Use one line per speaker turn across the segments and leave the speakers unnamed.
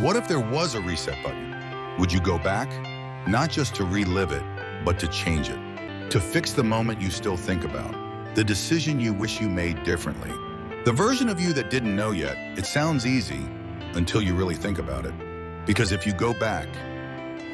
What if there was a reset button? Would you go back? Not just to relive it, but to change it. To fix the moment you still think about. The decision you wish you made differently. The version of you that didn't know yet. It sounds easy until you really think about it. Because if you go back,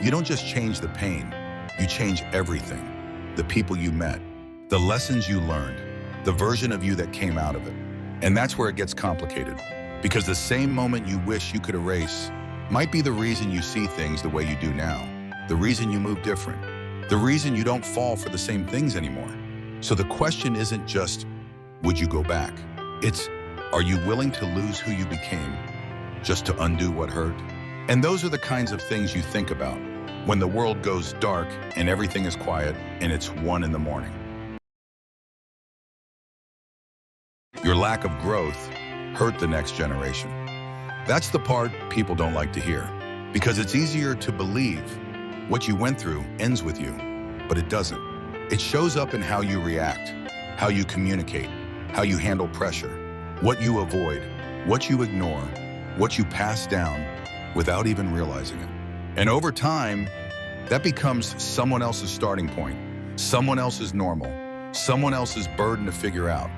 you don't just change the pain, you change everything. The people you met, the lessons you learned, the version of you that came out of it. And that's where it gets complicated. Because the same moment you wish you could erase might be the reason you see things the way you do now. The reason you move different. The reason you don't fall for the same things anymore. So the question isn't just, would you go back? It's, are you willing to lose who you became just to undo what hurt? And those are the kinds of things you think about when the world goes dark and everything is quiet and it's 1 in the morning. Your lack of growth hurt the next generation. That's the part people don't like to hear, because it's easier to believe what you went through ends with you, but it doesn't. It shows up in how you react, how you communicate, how you handle pressure, what you avoid, what you ignore, what you pass down without even realizing it. And over time, that becomes someone else's starting point, someone else's normal, someone else's burden to figure out.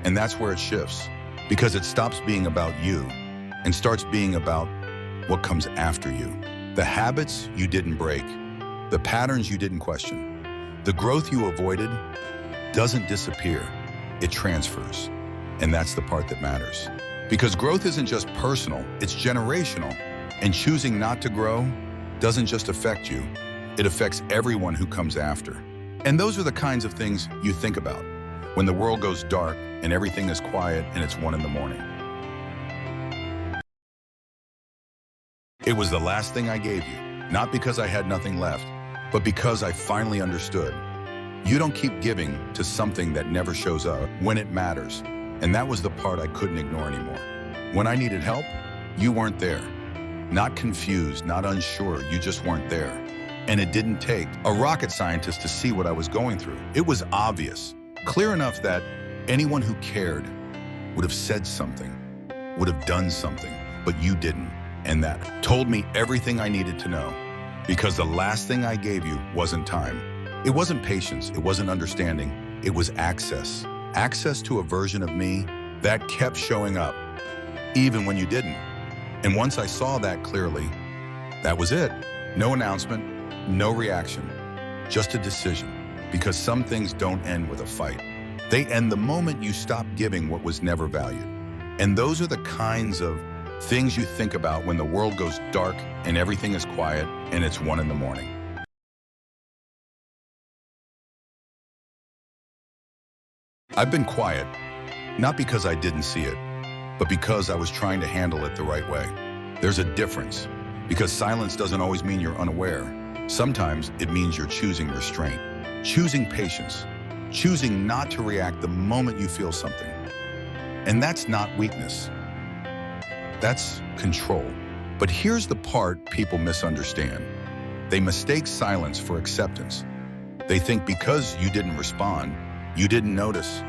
And that's where it shifts, because it stops being about you and starts being about what comes after you. The habits you didn't break, the patterns you didn't question, the growth you avoided doesn't disappear, it transfers. And that's the part that matters. Because growth isn't just personal, it's generational. And choosing not to grow doesn't just affect you, it affects everyone who comes after. And those are the kinds of things you think about when the world goes dark and everything is quiet and it's 1 in the morning. It was the last thing I gave you, not because I had nothing left, but because I finally understood. You don't keep giving to something that never shows up when it matters. And that was the part I couldn't ignore anymore. When I needed help, you weren't there. Not confused, not unsure, you just weren't there. And it didn't take a rocket scientist to see what I was going through. It was obvious, clear enough that anyone who cared would have said something, would have done something, but you didn't. And that told me everything I needed to know. Because the last thing I gave you wasn't time. It wasn't patience, it wasn't understanding, it was access. Access to a version of me that kept showing up, even when you didn't. And once I saw that clearly, that was it. No announcement, no reaction, just a decision. Because some things don't end with a fight. They end the moment you stop giving what was never valued. And those are the kinds of things you think about when the world goes dark and everything is quiet and it's 1 in the morning. I've been quiet, not because I didn't see it, but because I was trying to handle it the right way. There's a difference, because silence doesn't always mean you're unaware. Sometimes it means you're choosing restraint, choosing patience, choosing not to react the moment you feel something. And that's not weakness. That's control. But here's the part people misunderstand. They mistake silence for acceptance. They think because you didn't respond, you didn't notice,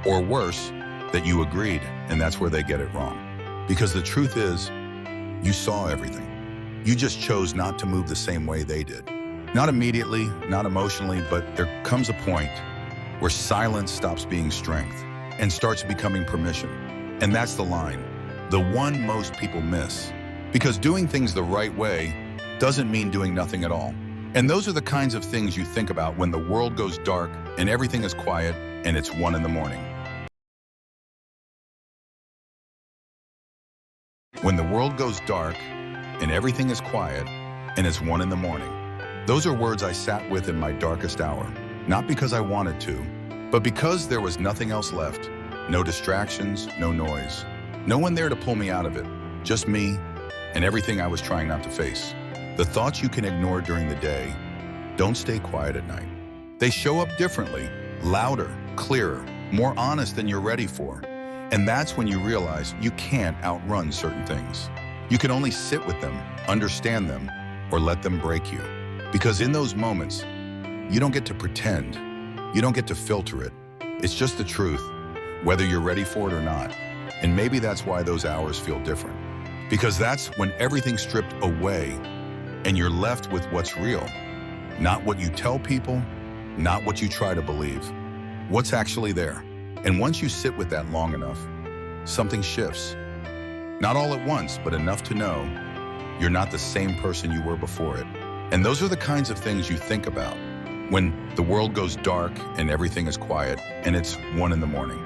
or worse, that you agreed, and that's where they get it wrong. Because the truth is, you saw everything. You just chose not to move the same way they did. Not immediately, not emotionally, but there comes a point where silence stops being strength and starts becoming permission. And that's the line, the one most people miss. Because doing things the right way doesn't mean doing nothing at all. And those are the kinds of things you think about when the world goes dark and everything is quiet and it's 1 in the morning. When the world goes dark and everything is quiet and it's 1 in the morning. Those are words I sat with in my darkest hour. Not because I wanted to, but because there was nothing else left. No distractions, no noise. No one there to pull me out of it. Just me and everything I was trying not to face. The thoughts you can ignore during the day don't stay quiet at night. They show up differently, louder, clearer, more honest than you're ready for. And that's when you realize you can't outrun certain things. You can only sit with them, understand them, or let them break you. Because in those moments, you don't get to pretend. You don't get to filter it. It's just the truth, whether you're ready for it or not. And maybe that's why those hours feel different. Because that's when everything's stripped away and you're left with what's real. Not what you tell people, not what you try to believe. What's actually there. And once you sit with that long enough, something shifts. Not all at once, but enough to know you're not the same person you were before it. And those are the kinds of things you think about when the world goes dark and everything is quiet and it's 1 in the morning.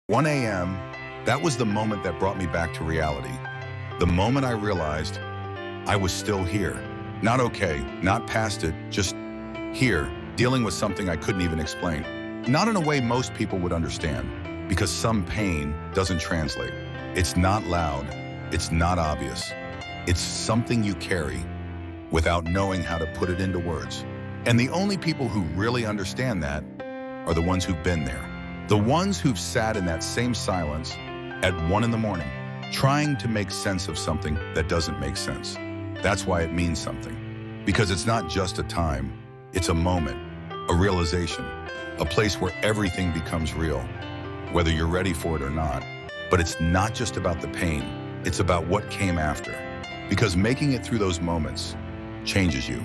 "1 a.m., that was the moment that brought me back to reality. The moment I realized I was still here. Not okay, not past it, just here, dealing with something I couldn't even explain. Not in a way most people would understand, because some pain doesn't translate. It's not loud, it's not obvious. It's something you carry without knowing how to put it into words. And the only people who really understand that are the ones who've been there. The ones who've sat in that same silence at 1 in the morning, trying to make sense of something that doesn't make sense. That's why it means something. Because it's not just a time, it's a moment, a realization, a place where everything becomes real, whether you're ready for it or not. But it's not just about the pain, it's about what came after. Because making it through those moments changes you.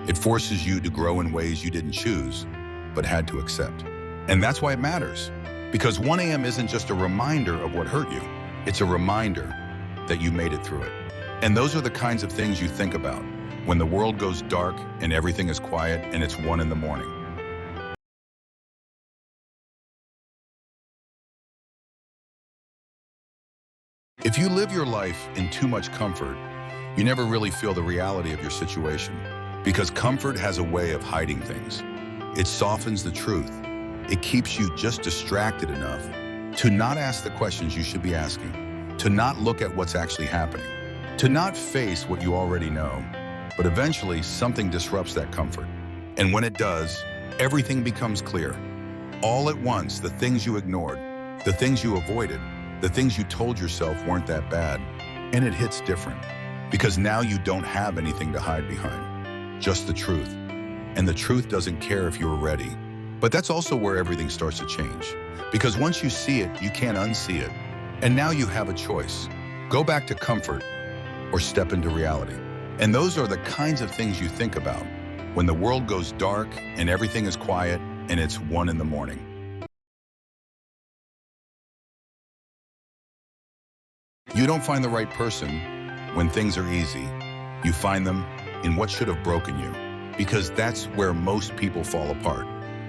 It forces you to grow in ways you didn't choose, but had to accept. And that's why it matters. Because 1 a.m. isn't just a reminder of what hurt you, it's a reminder that you made it through it. And those are the kinds of things you think about when the world goes dark and everything is quiet and it's 1 in the morning. If you live your life in too much comfort, you never really feel the reality of your situation. Because comfort has a way of hiding things. It softens the truth. It keeps you just distracted enough to not ask the questions you should be asking, to not look at what's actually happening, to not face what you already know. But eventually, something disrupts that comfort. And when it does, everything becomes clear. All at once, the things you ignored, the things you avoided, the things you told yourself weren't that bad. And it hits different. Because now you don't have anything to hide behind, just the truth. And the truth doesn't care if you're ready. But that's also where everything starts to change. Because once you see it, you can't unsee it. And now you have a choice. Go back to comfort or step into reality. And those are the kinds of things you think about when the world goes dark and everything is quiet and it's 1 in the morning. You don't find the right person when things are easy. You find them in what should have broken you. Because that's where most people fall apart.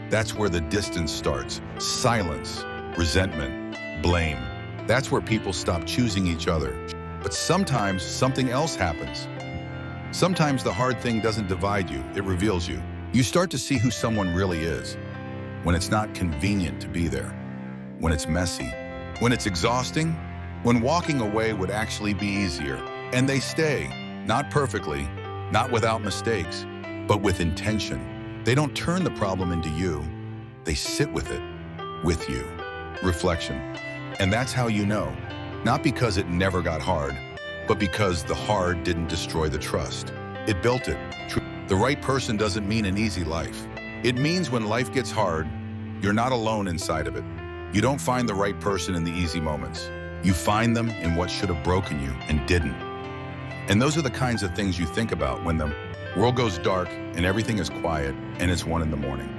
That's where the distance starts. Silence, resentment, blame. That's where people stop choosing each other. But sometimes something else happens. Sometimes the hard thing doesn't divide you, it reveals you. You start to see who someone really is. When it's not convenient to be there. When it's messy. When it's exhausting. When walking away would actually be easier. And they stay, not perfectly, not without mistakes, but with intention. They don't turn the problem into you. They sit with it, with you. Reflection. And that's how you know. Not because it never got hard, but because the hard didn't destroy the trust. It built it. The right person doesn't mean an easy life. It means when life gets hard, you're not alone inside of it. You don't find the right person in the easy moments. You find them in what should have broken you and didn't. And those are the kinds of things you think about when the world goes dark and everything is quiet and it's 1 in the morning.